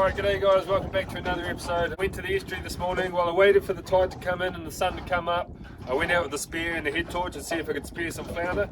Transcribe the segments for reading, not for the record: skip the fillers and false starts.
Alright, g'day guys, welcome back to another episode. I went to the estuary this morning while I waited for the tide to come in and the sun to come up. I went out with the spear and the head torch to see if I could spear some flounder.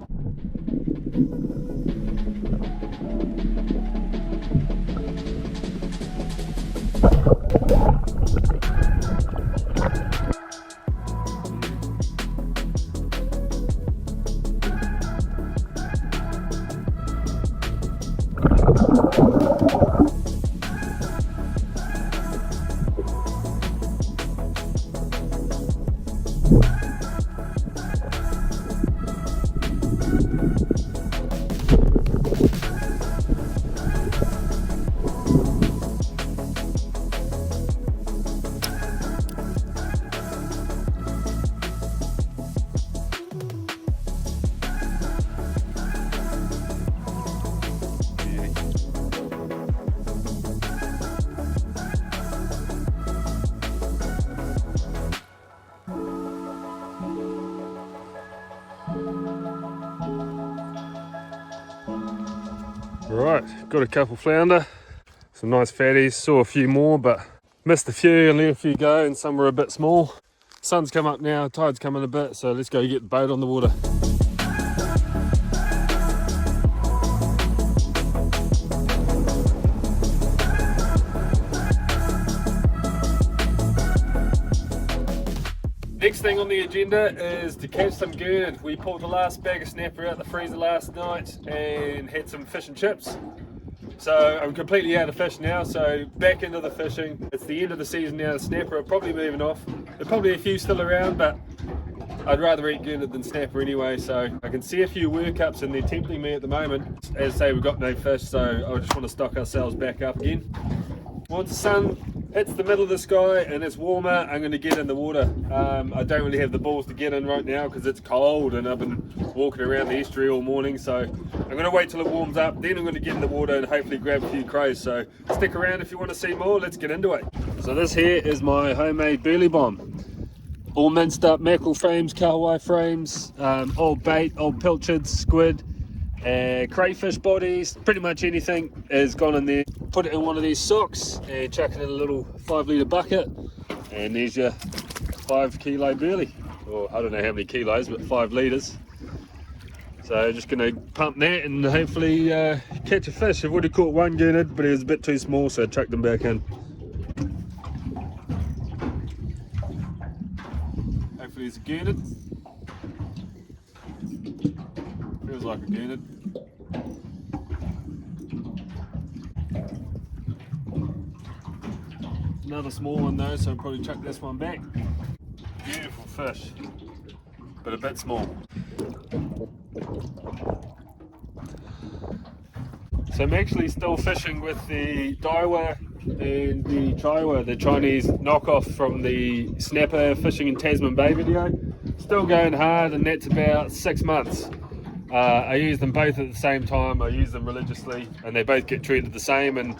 Right, got a couple flounder, some nice fatties, saw a few more but missed a few and let a few go and some were a bit small. Sun's come up now, tide's coming a bit, so let's go get the boat on the water. Next thing on the agenda is to catch some gurnard. We pulled the last bag of snapper out the freezer last night and had some fish and chips. So I'm completely out of fish now, so back into the fishing. It's the end of the season now, the snapper are probably moving off. There's probably a few still around, but I'd rather eat gurnard than snapper anyway, so I can see a few workups and they're tempting me at the moment. As I say, we've got no fish, so I just want to stock ourselves back up again. Once the sun hits the middle of the sky and it's warmer, I'm going to get in the water. I don't really have the balls to get in right now because it's cold and I've been walking around the estuary all morning, so I'm going to wait till it warms up, then I'm going to get in the water and hopefully grab a few crows. So stick around if you want to see more. Let's get into it. So this here is my homemade burley bomb. All minced up mackerel frames, kahawai frames, old bait, old pilchards, squid, crayfish bodies, pretty much anything has gone in there. Put it in one of these socks and chuck it in a little 5-litre bucket, and there's your 5 kilo burley, or I don't know how many kilos, but 5 litres. So just going to pump that and hopefully catch a fish. I've already caught one gurnard, but he was a bit too small, so I chucked him back in. Hopefully it's a gurnard. Feels like a gurnard. Another small one though, so I'll probably chuck this one back. Beautiful fish, but a bit small. So I'm actually still fishing with the Daiwa and the Chaiwa, the Chinese knockoff from the snapper fishing in Tasman Bay video. Still going hard, and that's about 6 months. I use them both at the same time. I use them religiously and they both get treated the same and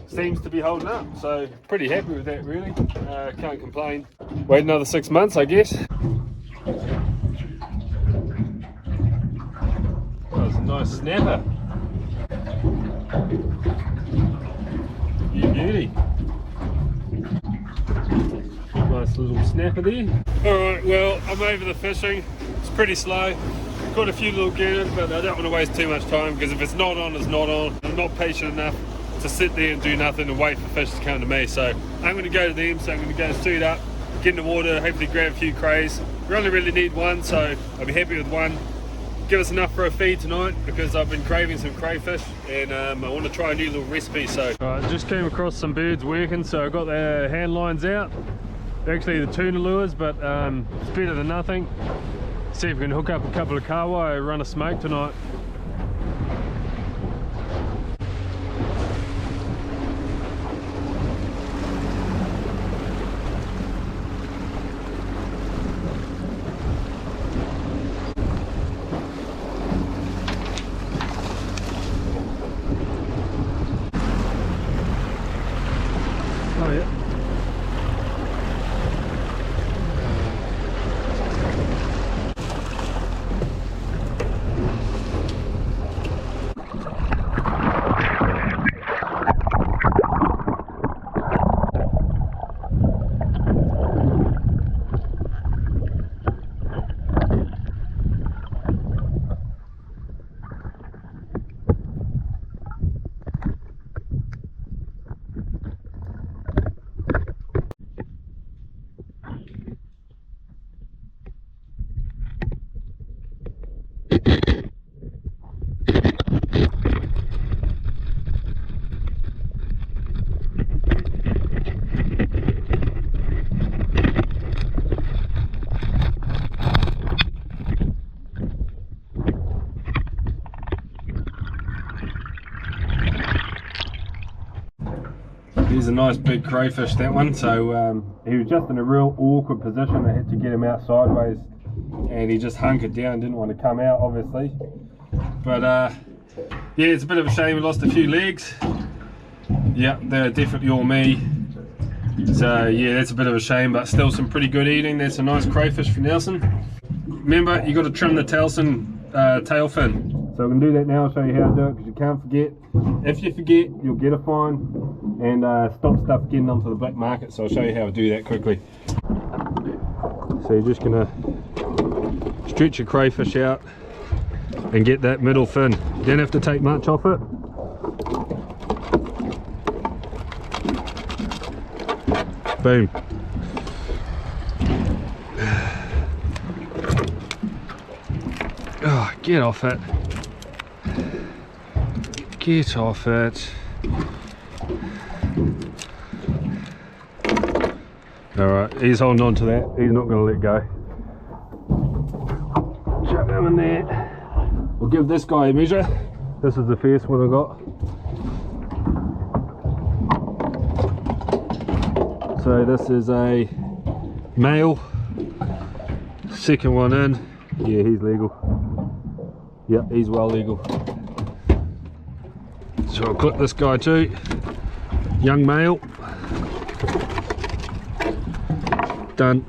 seems to be holding up, so pretty happy with that really. Can't complain. Wait another 6 months, I guess. Oh, it's a nice snapper. You beauty. Nice little snapper there. Alright, well, I'm over the fishing. It's pretty slow. Caught a few little gurnard, but I don't want to waste too much time because if it's not on, it's not on. I'm not patient enough to sit there and do nothing and wait for fish to come to me, so I'm going to go to them. So I'm going to go suit up, get in the water, hopefully grab a few crays. We only really need one, so I'll be happy with one. Give us enough for a feed tonight because I've been craving some crayfish and I want to try a new little recipe. So I just came across some birds working, so I got the hand lines out. Actually the tuna lures, but it's better than nothing. See if we can hook up a couple of kahawai, run a smoke tonight. Oh yeah. He's a nice big crayfish, that one. So he was just in a real awkward position. I had to get him out sideways, and he just hunkered down, didn't want to come out, obviously. But yeah, it's a bit of a shame we lost a few legs. Yeah, they're definitely all me. So yeah, that's a bit of a shame, but still some pretty good eating. That's a nice crayfish for Nelson. Remember, you got to trim the tail fin. So I'm going to do that now. I'll show you how to do it, because you can't forget. If you forget, you'll get a fine, and stop stuff getting onto the black market. So I'll show you how to do that quickly. So you're just going to stretch your crayfish out and get that middle fin. You don't have to take much off it. Boom. Oh, get off it. Get off it. Alright, he's holding on to that. He's not going to let go. Chuck him in there. We'll give this guy a measure. This is the first one I got. So this is a male. Second one in. Yeah, he's legal. Yep, he's well legal. So I'll clip this guy too. Young male. Done.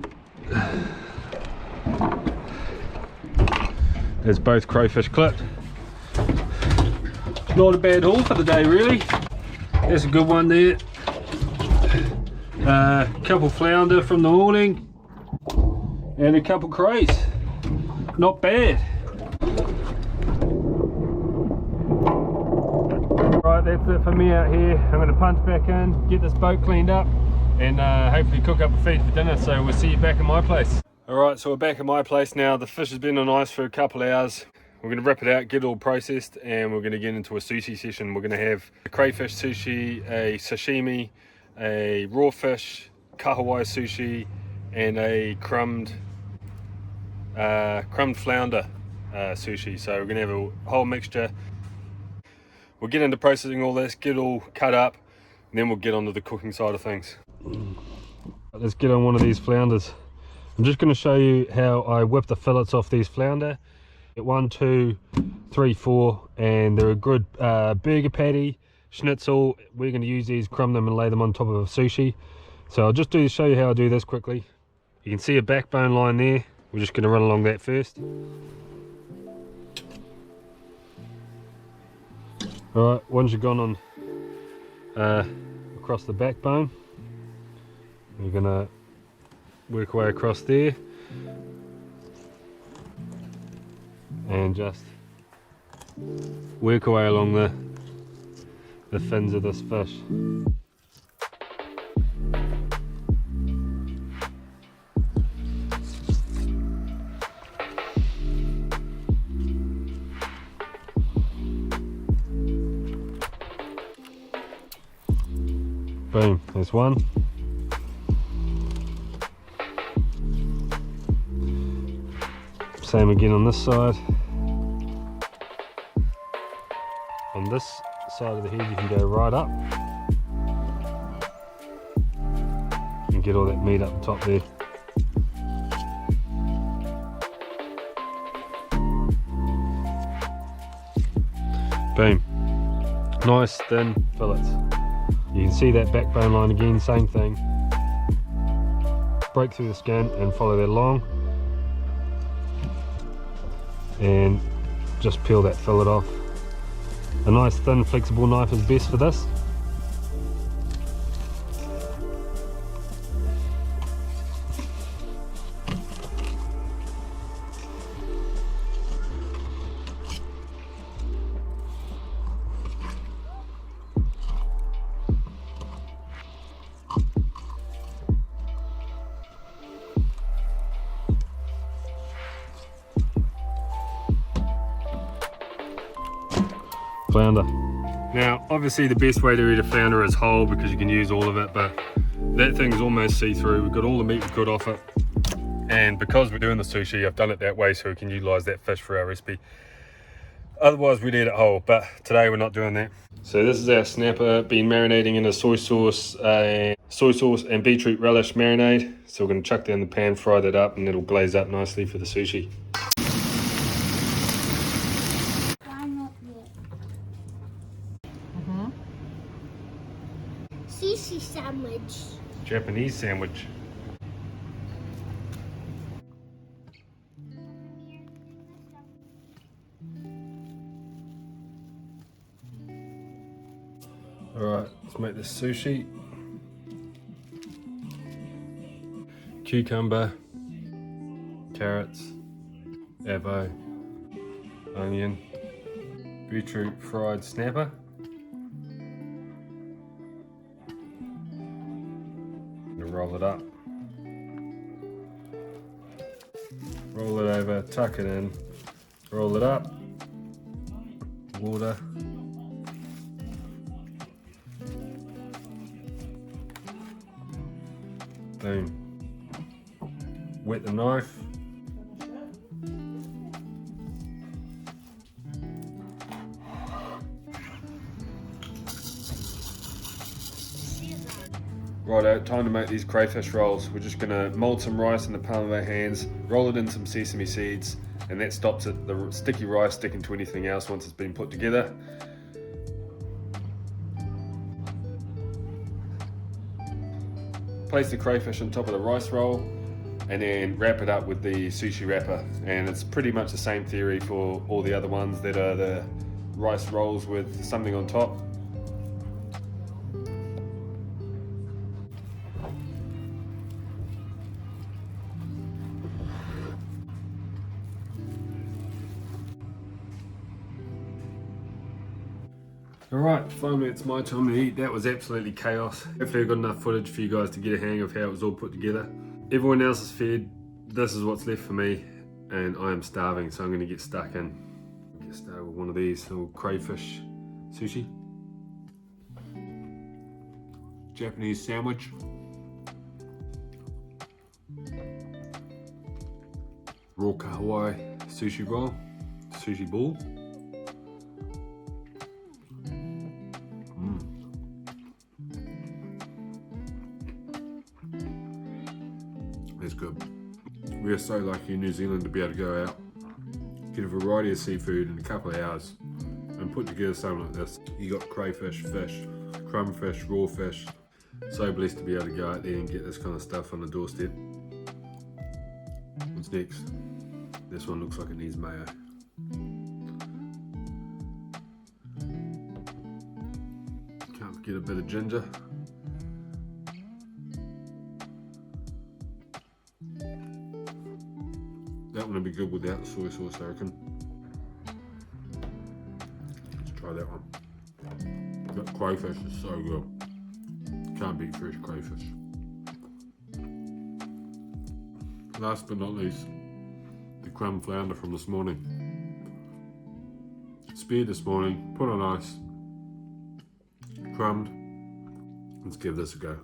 There's both crayfish clipped. Not a bad haul for the day, really. There's a good one there. Couple flounder from the morning. And a couple crays. Not bad. Right, that's it for me out here. I'm going to punch back in, get this boat cleaned up, and hopefully cook up a feed for dinner. So we'll see you back at my place. Alright, so we're back at my place now. The fish has been on ice for a couple of hours. We're going to rip it out, get it all processed, and we're going to get into a sushi session. We're going to have a crayfish sushi, a sashimi, a raw fish, kahawai sushi, and a crumbed flounder sushi. So we're going to have a whole mixture. We'll get into processing all this, get it all cut up, and then we'll get onto the cooking side of things. Let's get on one of these flounders. I'm just going to show you how I whip the fillets off these flounder. Get 1, 2, 3, 4, and they're a good burger patty, schnitzel. We're going to use these, crumb them, and lay them on top of a sushi. So I'll just show you how I do this quickly. You can see a backbone line there. We're just going to run along that first. Alright, once you've gone on across the backbone, you're going to work our way across there and just work our way along the fins of this fish. Boom, there's one. Same again on this side. On this side of the head you can go right up and get all that meat up the top there. Boom. Nice thin fillets. You can see that backbone line again, same thing. Break through the skin and follow that along. And just peel that fillet off. A nice thin flexible knife is best for this. Flounder. Now obviously the best way to eat a flounder is whole, because you can use all of it, but that thing's almost see-through. We've got all the meat we could off it, and because we're doing the sushi, I've done it that way so we can utilize that fish for our recipe. Otherwise we'd eat it whole, but today we're not doing that. So this is our snapper, been marinating in a soy sauce and beetroot relish marinade. So we're going to chuck that in the pan, fry that up, and it'll glaze up nicely for the sushi. Why not yet? Sushi sandwich. Japanese sandwich. Alright, let's make this sushi. Cucumber, carrots, avo, onion, beetroot fried snapper. And roll it up. Roll it over, tuck it in, roll it up, water. Boom. Wet the knife. Righto, time to make these crayfish rolls. We're just gonna mold some rice in the palm of our hands, roll it in some sesame seeds, and that stops it, the sticky rice sticking to anything else once it's been put together. Place the crayfish on top of the rice roll and then wrap it up with the sushi wrapper. And it's pretty much the same theory for all the other ones that are the rice rolls with something on top. Alright, finally it's my time to eat. That was absolutely chaos. Hopefully I got enough footage for you guys to get a hang of how it was all put together. Everyone else is fed, this is what's left for me, and I am starving, so I'm going to get stuck in. Get started with one of these little crayfish sushi. Japanese sandwich. Raw Hawaii sushi roll, sushi ball. That's good. We are so lucky in New Zealand to be able to go out, get a variety of seafood in a couple of hours and put together something like this. You got crayfish, fish, crumb fish, raw fish. So blessed to be able to go out there and get this kind of stuff on the doorstep. What's next? This one looks like it needs mayo. Can't forget a bit of ginger. That one would be good without the soy sauce, I reckon. Let's try that one. That crayfish is so good. Can't beat fresh crayfish. Last but not least, the crumb flounder from this morning. Speared this morning, put on ice, crumbed. Let's give this a go.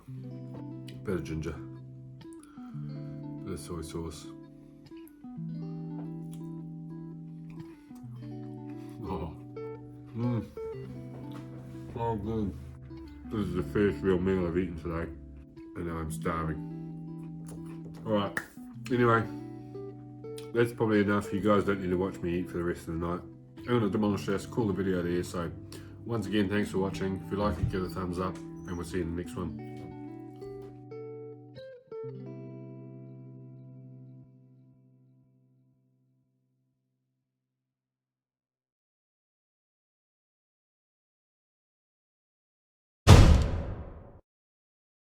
Bit of ginger, bit of soy sauce. Oh good. This is the first real meal I've eaten today, and now I'm starving. Alright, anyway, that's probably enough. You guys don't need to watch me eat for the rest of the night. I'm going to demolish this, call the video there. So once again, thanks for watching. If you like it, give it a thumbs up, and we'll see you in the next one.